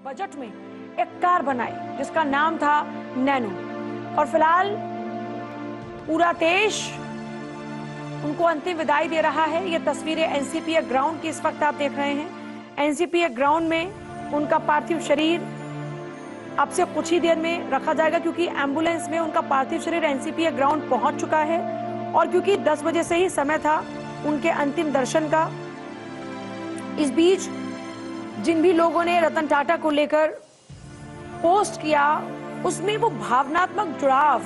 Budget में एक car बनाई जिसका नाम था नैनो, और फिलहाल पूरा देश उनको अंतिम विदाई दे रहा है। ये तस्वीरें एनसीपीए ग्राउंड की इस वक्त आप देख रहे हैं। एनसीपीए ग्राउंड में उनका पार्थिव शरीर अब से कुछ ही देर में रखा जाएगा, क्योंकि एम्बुलेंस में उनका पार्थिव शरीर एनसीपीए ग्राउंड पहुंच चुका है, और क्योंकि 10 बजे से ही समय था उनके अंतिम दर्शन का। इस बीच जिन भी लोगों ने रतन टाटा को लेकर पोस्ट किया, उसमें वो भावनात्मक जुड़ाव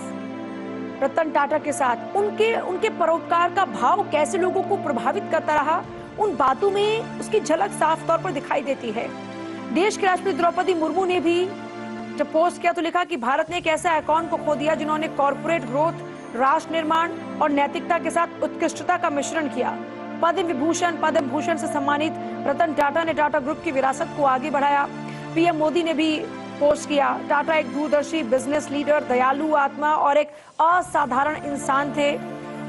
रतन टाटा के साथ, उनके परोपकार का भाव कैसे लोगों को प्रभावित करता रहा, उन बातों में उसकी झलक साफ तौर पर दिखाई देती है। देश की राष्ट्रपति द्रौपदी मुर्मू ने भी जब पोस्ट किया तो लिखा कि भारत ने एक ऐसा आइकॉन को खो दिया जिन्होंने कॉर्पोरेट ग्रोथ, राष्ट्र निर्माण और नैतिकता के साथ उत्कृष्टता का मिश्रण किया। पद्म भूषण से सम्मानित रतन टाटा ने टाटा ग्रुप की विरासत को आगे बढ़ाया। पीएम मोदी ने भी पोस्ट किया, टाटा एक दूरदर्शी बिजनेस लीडर, दयालु आत्मा और एक असाधारण इंसान थे।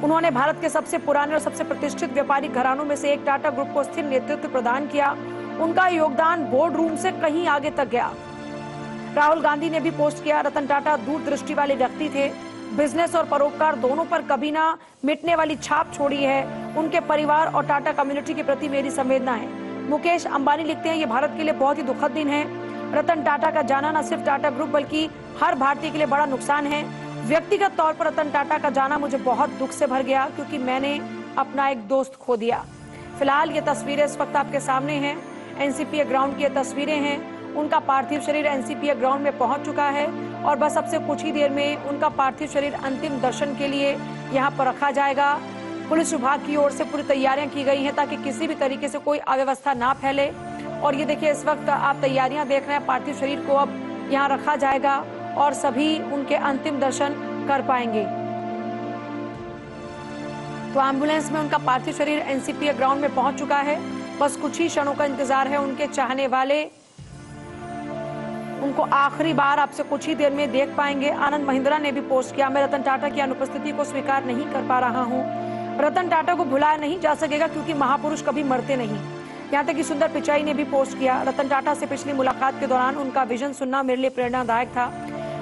उन्होंने भारत के सबसे पुराने और सबसे प्रतिष्ठित व्यापारिक घरानों में से एक टाटा ग्रुप को स्थिर नेतृत्व प्रदान किया। उनका योगदान बोर्ड रूम से कहीं आगे तक गया। राहुल गांधी ने भी पोस्ट किया, रतन टाटा दूरदृष्टि वाले व्यक्ति थे, बिजनेस और परोपकार दोनों पर कभी ना मिटने वाली छाप छोड़ी है। उनके परिवार और टाटा कम्युनिटी के प्रति मेरी संवेदना है। मुकेश अंबानी लिखते हैं, ये भारत के लिए बहुत ही दुखद दिन है। रतन टाटा का जाना न सिर्फ टाटा ग्रुप बल्कि हर भारतीय के लिए बड़ा नुकसान है। व्यक्तिगत तौर पर रतन टाटा का जाना मुझे बहुत दुख से भर गया, क्योंकि मैंने अपना एक दोस्त खो दिया। फिलहाल ये तस्वीरें इस वक्त आपके सामने हैं, एनसीपीए ग्राउंड की ये तस्वीरें हैं। उनका पार्थिव शरीर एनसीपीए ग्राउंड में पहुंच चुका है, और बस अब से कुछ ही देर में उनका पार्थिव शरीर अंतिम दर्शन के लिए यहाँ पर रखा जाएगा। पुलिस विभाग की ओर से पूरी तैयारियां की गई हैं ताकि किसी भी तरीके से कोई अव्यवस्था ना फैले। और ये देखिए, इस वक्त आप तैयारियां देख रहे हैं, पार्थिव शरीर को अब यहाँ रखा जाएगा और सभी उनके अंतिम दर्शन कर पाएंगे। तो एम्बुलेंस में उनका पार्थिव शरीर एनसीपीए ग्राउंड में पहुंच चुका है। बस कुछ ही क्षणों का इंतजार है। उनके चाहने वाले उनको आखिरी बार आपसे कुछ ही देर में देख पाएंगे। आनंद महिंद्रा ने भी पोस्ट किया, मैं रतन टाटा की अनुपस्थिति को स्वीकार नहीं कर पा रहा हूं। रतन टाटा को भुलाया नहीं जा सकेगा, क्योंकि महापुरुष कभी मरते नहीं। यहाँ तक कि सुंदर पिचाई ने भी पोस्ट किया, रतन टाटा से पिछली मुलाकात के दौरान उनका विजन सुनना मेरे लिए प्रेरणादायक था।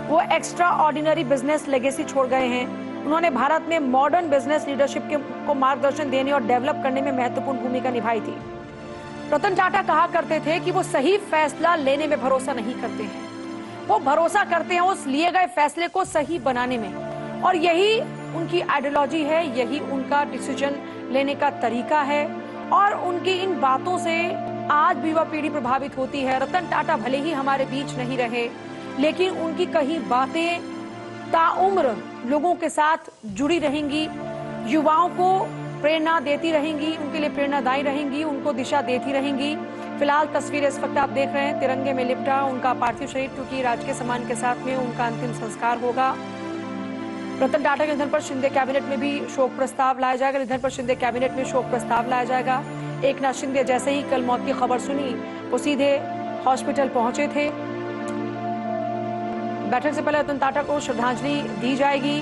वो एक्स्ट्रा ऑर्डिनरी बिजनेस लेगेसी छोड़ गए हैं। उन्होंने भारत में मॉडर्न बिजनेस लीडरशिप को मार्गदर्शन देने और डेवलप करने में महत्वपूर्ण भूमिका निभाई थी। रतन टाटा कहा करते थे कि वो सही फैसला लेने में भरोसा नहीं करते हैं, वो भरोसा करते हैं उस लिए गए फैसले को सही बनाने में, और यही उनकी आइडियोलॉजी है, यही उनका डिसीजन लेने का तरीका है। और उनकी इन बातों से आज भी युवा पीढ़ी प्रभावित होती है। रतन टाटा भले ही हमारे बीच नहीं रहे, लेकिन उनकी कई बातें ताउम्र लोगों के साथ जुड़ी रहेंगी, युवाओं को प्रेरणा देती रहेंगी, उनके लिए प्रेरणादायी रहेंगी, उनको दिशा देती रहेंगी। फिलहाल तस्वीरें इस वक्त आप देख रहे हैं, तिरंगे में लिपटा उनका पार्थिव शरीर, क्योंकि राजकीय सम्मान के साथ में उनका अंतिम संस्कार होगा। रतन टाटा के निधन पर शिंदे कैबिनेट में भी शोक प्रस्ताव लाया जाएगा। निधन पर शिंदे कैबिनेट में शोक प्रस्ताव लाया जाएगा। एकनाथ शिंदे जैसे ही कल मौत की खबर सुनी, वो सीधे हॉस्पिटल पहुंचे थे। बैठक से पहले रतन टाटा को श्रद्धांजलि दी जाएगी।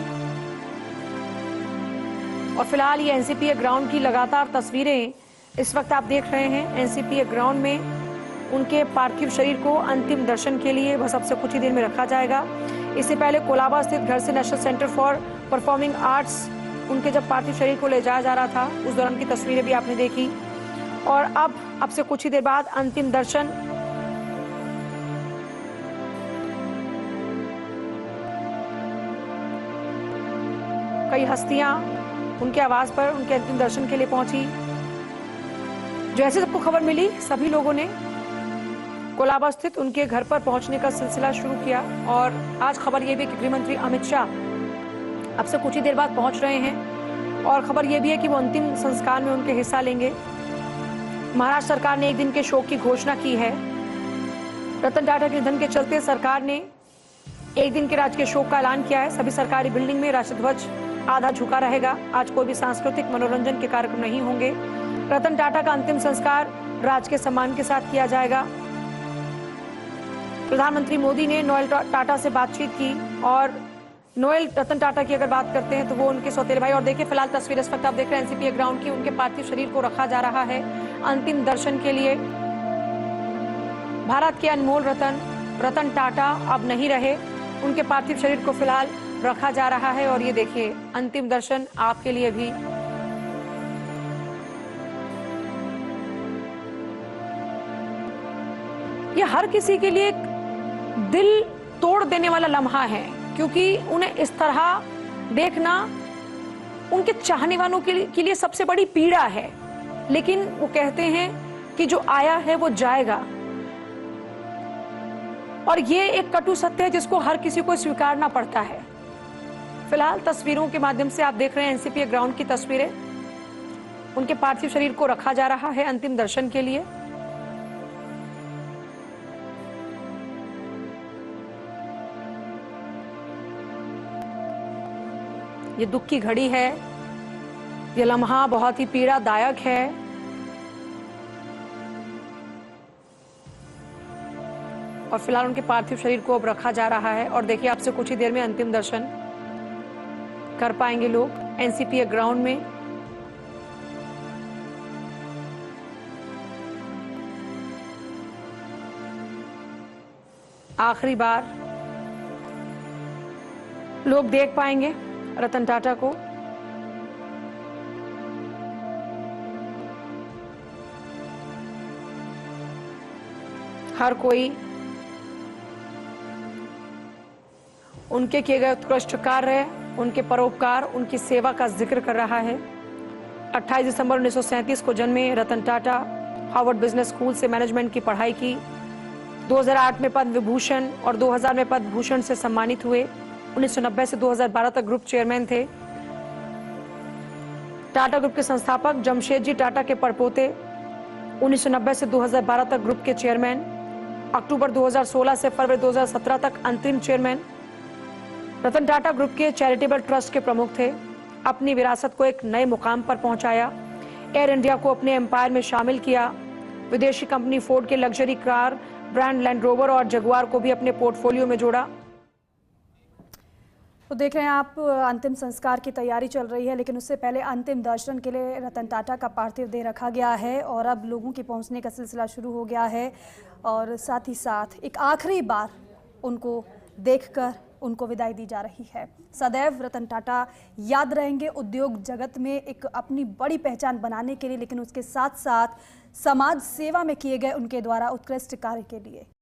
और फिलहाल ये एनसीपीए ग्राउंड की लगातार तस्वीरें इस वक्त आप देख रहे हैं। एनसीपीए ग्राउंड में उनके पार्थिव शरीर को अंतिम दर्शन के लिए बस अब से कुछ ही देर में रखा जाएगा। इससे पहले कोलाबा स्थित घर से national centre for performing arts उनके जब पार्थिव शरीर को ले जाया जा रहा था, उस दौरान की तस्वीरें भी आपने देखी। और अब से कुछ ही देर बाद अंतिम दर्शन। कई हस्तियां उनके आवाज पर उनके अंतिम दर्शन के लिए पहुंची। जैसे सबको खबर मिली, सभी लोगों ने कोलाबा स्थित उनके घर पर पहुंचने का सिलसिला शुरू किया। और आज खबर यह भी है कि गृह मंत्री अमित शाह अब से कुछ ही देर बाद पहुंच रहे हैं, और खबर यह भी है कि वो अंतिम संस्कार में उनके हिस्सा लेंगे। महाराष्ट्र सरकार ने एक दिन के शोक की घोषणा की है। रतन टाटा के निधन के चलते सरकार ने एक दिन के राजकीय शोक का ऐलान किया है। सभी सरकारी बिल्डिंग में राष्ट्रध्वज आधा झुका रहेगा। आज कोई भी सांस्कृतिक मनोरंजन के कार्यक्रम नहीं होंगे। रतन टाटा का अंतिम संस्कार राजकीय सम्मान के साथ किया जाएगा। प्रधानमंत्री मोदी ने नोएल टाटा से बातचीत की, और नोएल रतन टाटा की अगर बात करते हैं तो वो उनके सौतेले भाई। और देखिए फिलहाल तस्वीर इस वक्त आप देख रहे हैं एनसीपीए ग्राउंड की, उनके पार्थिव शरीर को रखा जा रहा है अंतिम दर्शन के लिए। भारत के अनमोल रतन रतन टाटा अब नहीं रहे। उनके पार्थिव शरीर को फिलहाल रखा जा रहा है और ये देखिए अंतिम दर्शन आपके लिए भी। ये हर किसी के लिए एक दिल तोड़ देने वाला लम्हा है, क्योंकि उन्हें इस तरह देखना उनके चाहने वालों के लिए सबसे बड़ी पीड़ा है। लेकिन वो कहते हैं कि जो आया है वो जाएगा, और ये एक कटु सत्य है जिसको हर किसी को स्वीकारना पड़ता है। फिलहाल तस्वीरों के माध्यम से आप देख रहे हैं एनसीपी ग्राउंड की तस्वीरें। उनके पार्थिव शरीर को रखा जा रहा है अंतिम दर्शन के लिए। ये दुख की घड़ी है, ये लम्हा बहुत ही पीड़ादायक है। और फिलहाल उनके पार्थिव शरीर को अब रखा जा रहा है और देखिए आपसे कुछ ही देर में अंतिम दर्शन कर पाएंगे लोग एनसीपी ग्राउंड में। आखिरी बार लोग देख पाएंगे रतन टाटा को। हर कोई उनके किए गए उत्कृष्ट कार्य, उनके परोपकार, उनकी सेवा का जिक्र कर रहा है। 28 दिसंबर 1937 को जन्मे Ratan Tata Harvard business school से मैनेजमेंट की पढ़ाई की। 2008 में पद्म विभूषण और 2000 में पद्म भूषण से सम्मानित हुए। 1990 से 2012 तक ग्रुप चेयरमैन थे। टाटा ग्रुप के संस्थापक जमशेदजी टाटा के परपोते। 1990 से 2012 तक ग्रुप के चेयरमैन। अक्टूबर 2016 से फरवरी 2017 तक अंतरिम चेयरमैन। रतन टाटा ग्रुप के चैरिटेबल ट्रस्ट के प्रमुख थे। अपनी विरासत को एक नए मुकाम पर पहुंचाया। एयर इंडिया को अपने एम्पायर में शामिल किया। विदेशी कंपनी फोर्ड के luxury car brand land rover और जगुआर को भी अपने पोर्टफोलियो में जोड़ा। तो देख रहे हैं आप, अंतिम संस्कार की तैयारी चल रही है, लेकिन उससे पहले अंतिम दर्शन के लिए रतन टाटा का पार्थिव देह रखा गया है और अब लोगों के पहुंचने का सिलसिला शुरू हो गया है। और साथ ही साथ एक आखिरी बार उनको देखकर उनको विदाई दी जा रही है। सदैव रतन टाटा याद रहेंगे उद्योग जगत में एक अपनी बड़ी पहचान बनाने के लिए, लेकिन उसके साथ साथ समाज सेवा में किए गए उनके द्वारा उत्कृष्ट कार्य के लिए।